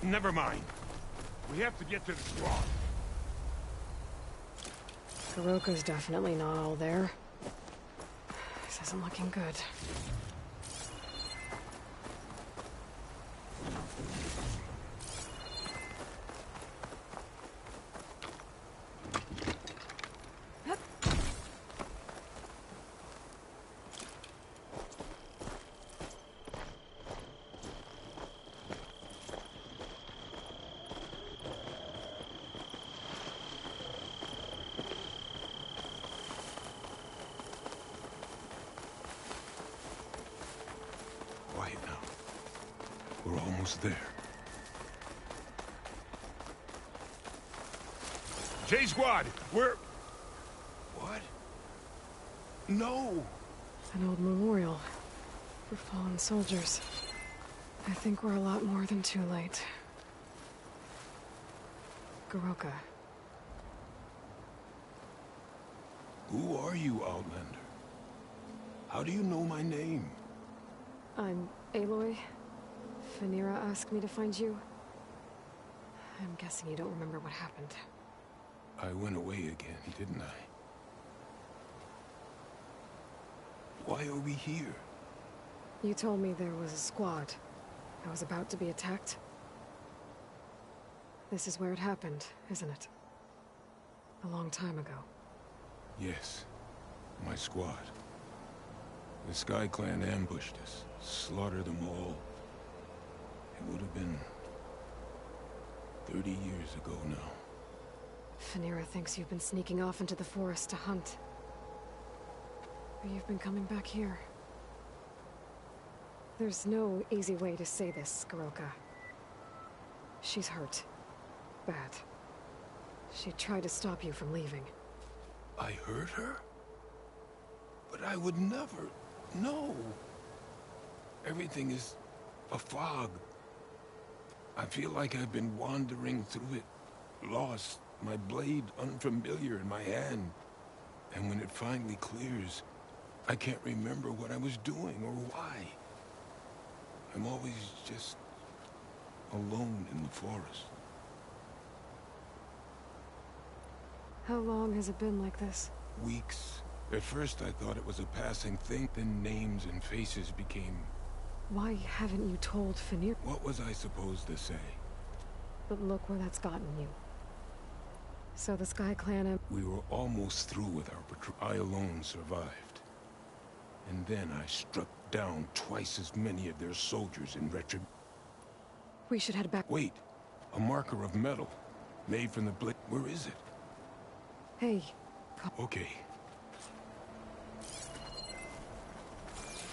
Never mind. We have to get to the squad. Goroka's definitely not all there. This isn't looking good. We're almost there. J Squad, we're... What? No! An old memorial for fallen soldiers. I think we're a lot more than too late. Goroka. Who are you, Outlander? How do you know my name? I'm Aloy. Phaneera asked me to find you. I'm guessing you don't remember what happened. I went away again, didn't I? Why are we here? You told me there was a squad. I was about to be attacked. This is where it happened, isn't it? A long time ago. Yes. My squad. The Sky Clan ambushed us, slaughtered them all. It would have been 30 years ago now. Phaneera thinks you've been sneaking off into the forest to hunt. But you've been coming back here. There's no easy way to say this, Goroka. She's hurt. Bad. She tried to stop you from leaving. I hurt her? But I would never. No. Everything is a fog. I feel like I've been wandering through it, lost, my blade unfamiliar in my hand. And when it finally clears, I can't remember what I was doing or why. I'm always just alone in the forest. How long has it been like this? Weeks. At first I thought it was a passing thing, then names and faces became... Why haven't you told Fenrir? What was I supposed to say? But look where that's gotten you. So the Sky Clan... We were almost through with our patrol. I alone survived. And then I struck down twice as many of their soldiers in retribution. We should head back. Wait. A marker of metal. Made from the blade. Where is it? Hey. Okay.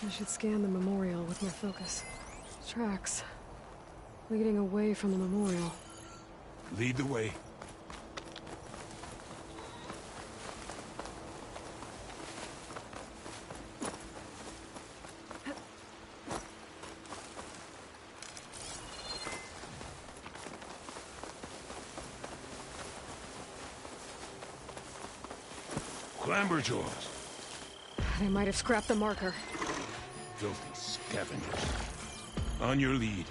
I should scan the memorial with more focus. Tracks. Leading away from the memorial. Lead the way. Clamberjaws. They might have scrapped the marker. Filthy scavengers. On your lead.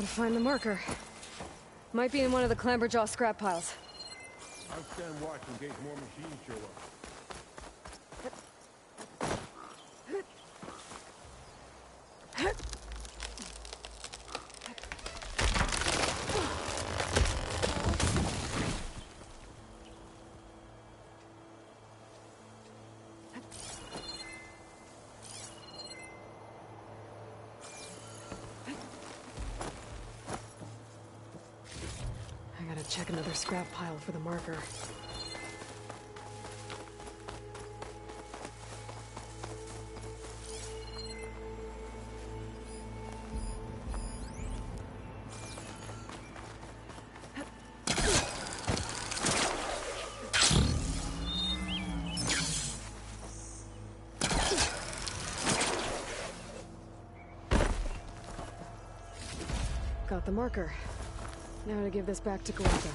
Find the marker. Might be in one of the Clamberjaw scrap piles. I'll stand watch in case more machines show up. Check another scrap pile for the marker. Got the marker. Now to give this back to Goroka.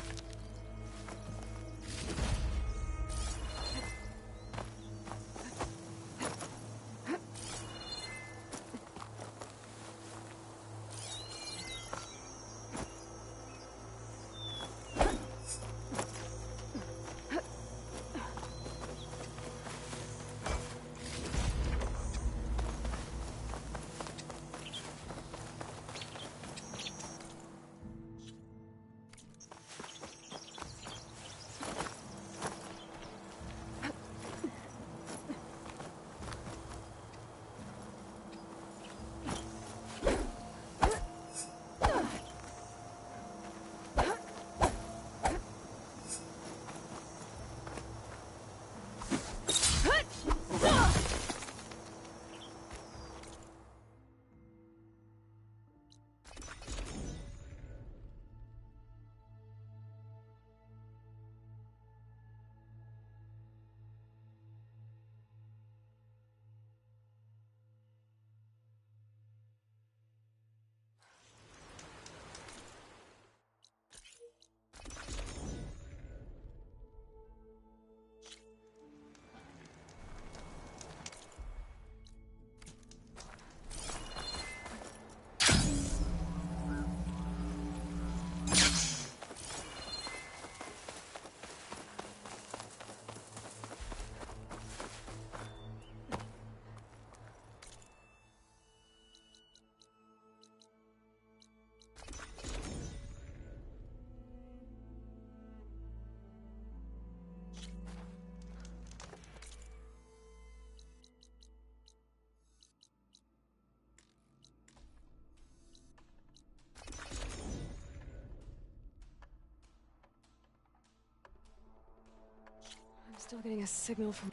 Still getting a signal from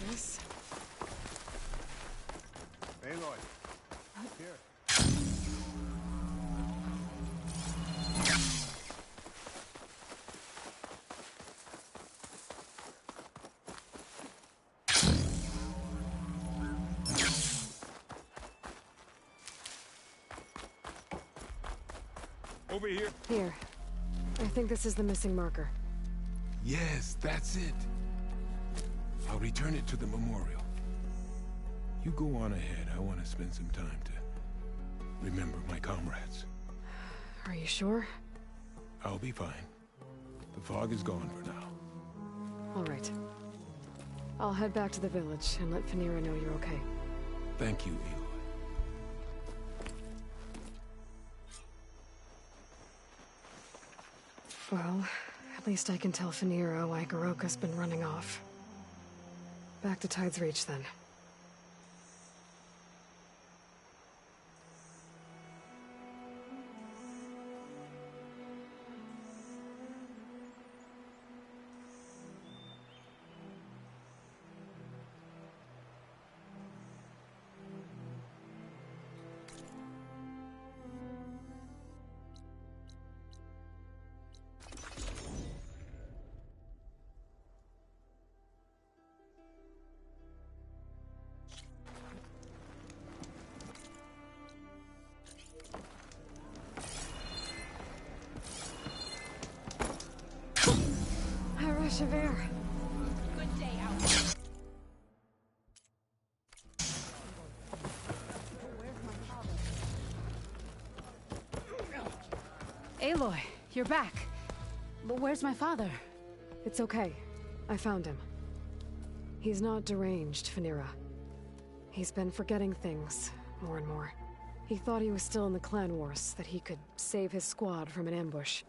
this. Aloy, here. Over here. Here. I think this is the missing marker. Yes, that's it. I'll return it to the memorial. You go on ahead. I want to spend some time to remember my comrades. Are you sure? I'll be fine. The fog is gone for now. All right. I'll head back to the village and let Fenira know you're okay. Thank you, Aloy. Well, at least I can tell Fenira why Goroka's been running off. Back to Tide's Reach, then. Javert. Good day out. Aloy, you're back. But where's my father? It's okay. I found him. He's not deranged, Fenira. He's been forgetting things, more and more. He thought he was still in the clan wars, that he could save his squad from an ambush.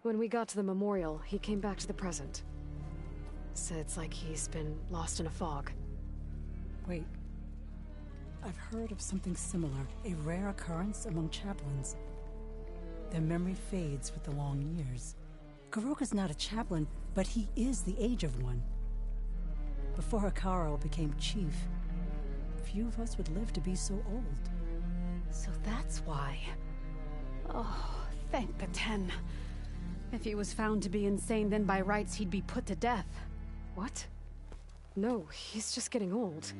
When we got to the memorial, he came back to the present. Said it's like he's been lost in a fog. Wait. I've heard of something similar, a rare occurrence among chaplains. Their memory fades with the long years. Goroka's not a chaplain, but he is the age of one. Before Hekarro became chief, few of us would live to be so old. So that's why. Oh, thank the Ten. If he was found to be insane, then by rights he'd be put to death. What? No, he's just getting old.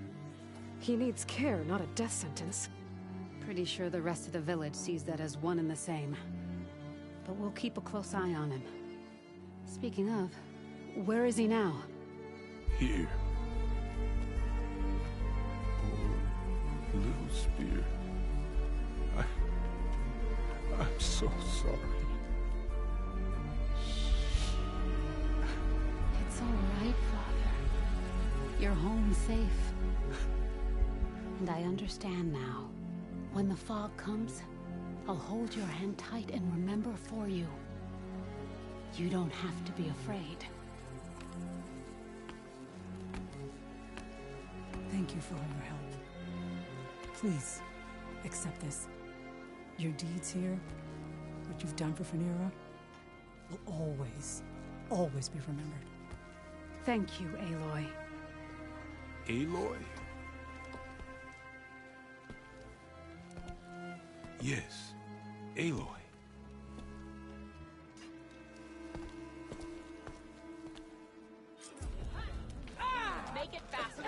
He needs care, not a death sentence. Pretty sure the rest of the village sees that as one and the same. But we'll keep a close eye on him. Speaking of, where is he now? Here. Poor little Spear. I'm so sorry. It's all right, Father. You're home safe. And I understand now. When the fog comes, I'll hold your hand tight and remember for you. You don't have to be afraid. Thank you for all your help. Please, accept this. Your deeds here, what you've done for Phanera, will always, always be remembered. Thank you, Aloy. Aloy? Yes, Aloy. Make it faster.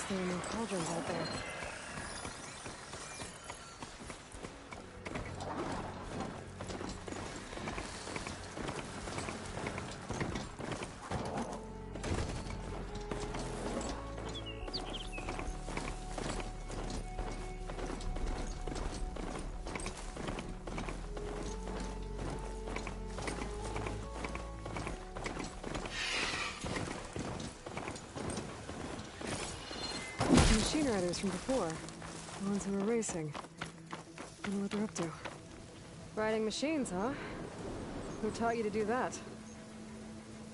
There are no cauldrons out there. Machine riders from before. The ones who were racing. I don't know what they're up to. Riding machines, huh? Who taught you to do that?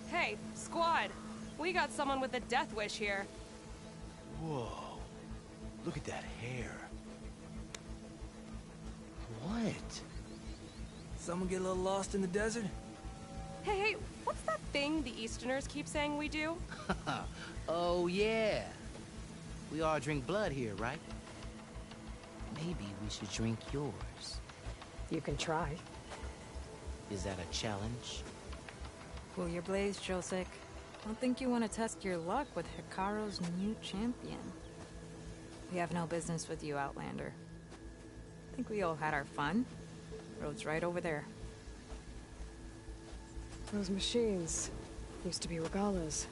Hey, squad! We got someone with a death wish here. Whoa. Look at that hair. What? Someone get a little lost in the desert? Hey, what's that thing the Easterners keep saying we do? Oh, yeah. We all drink blood here, right? Maybe we should drink yours. You can try. Is that a challenge? Cool your blaze, Josek. Don't think you want to test your luck with Hekarro's new champion. We have no business with you, Outlander. I think we all had our fun. Road's right over there. Those machines used to be Regalla's.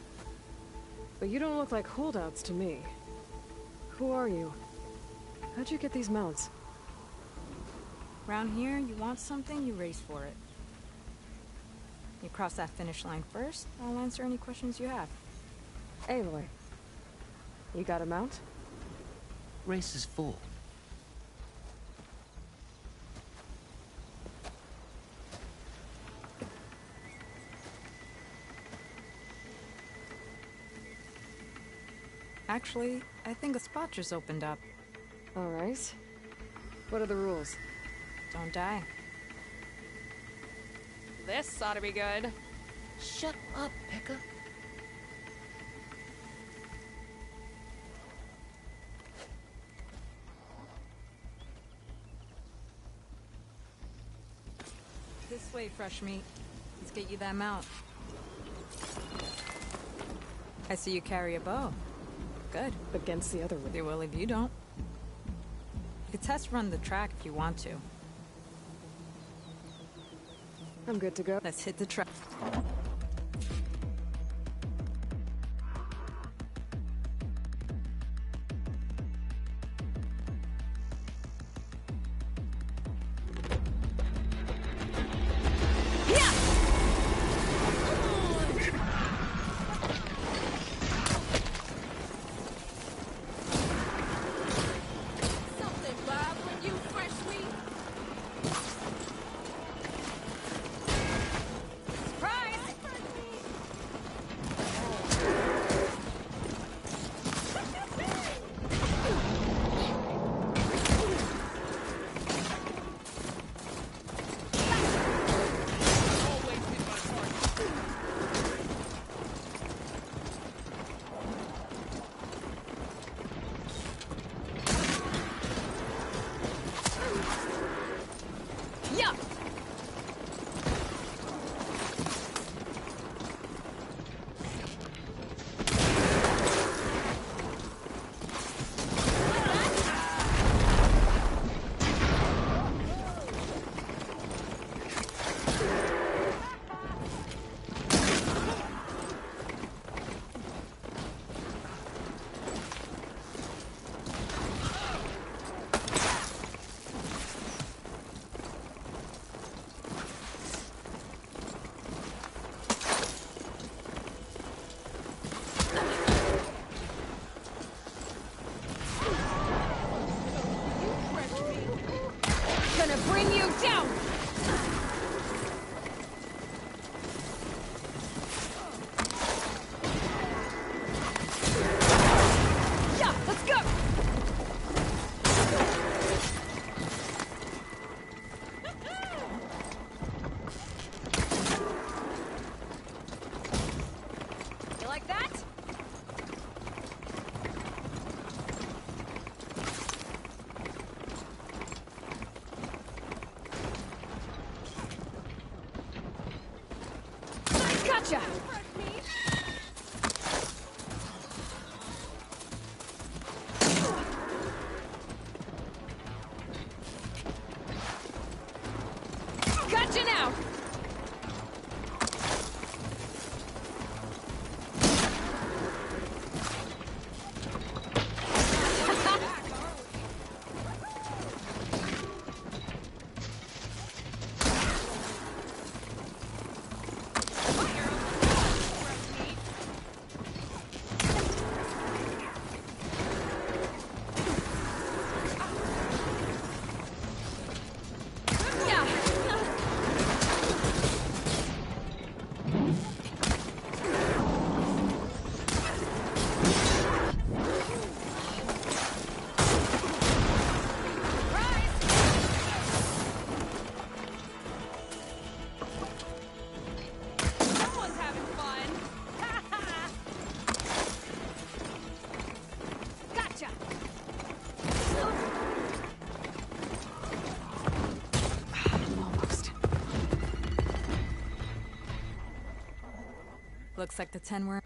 But you don't look like holdouts to me. Who are you? How'd you get these mounts? Around here, you want something, you race for it. You cross that finish line first, I'll answer any questions you have. Aloy, you got a mount? Race is full. Actually, I think a spot just opened up. All right. What are the rules? Don't die. This ought to be good. Shut up, Pekka. This way, fresh meat. Let's get you that mount. I see you carry a bow. Good. Against the other one. They will if you don't. You could test run the track if you want to. I'm good to go. Let's hit the track. Bring you down! Yeah, let's go! You like that? Gotcha! Gotcha now! Looks like the 10 were...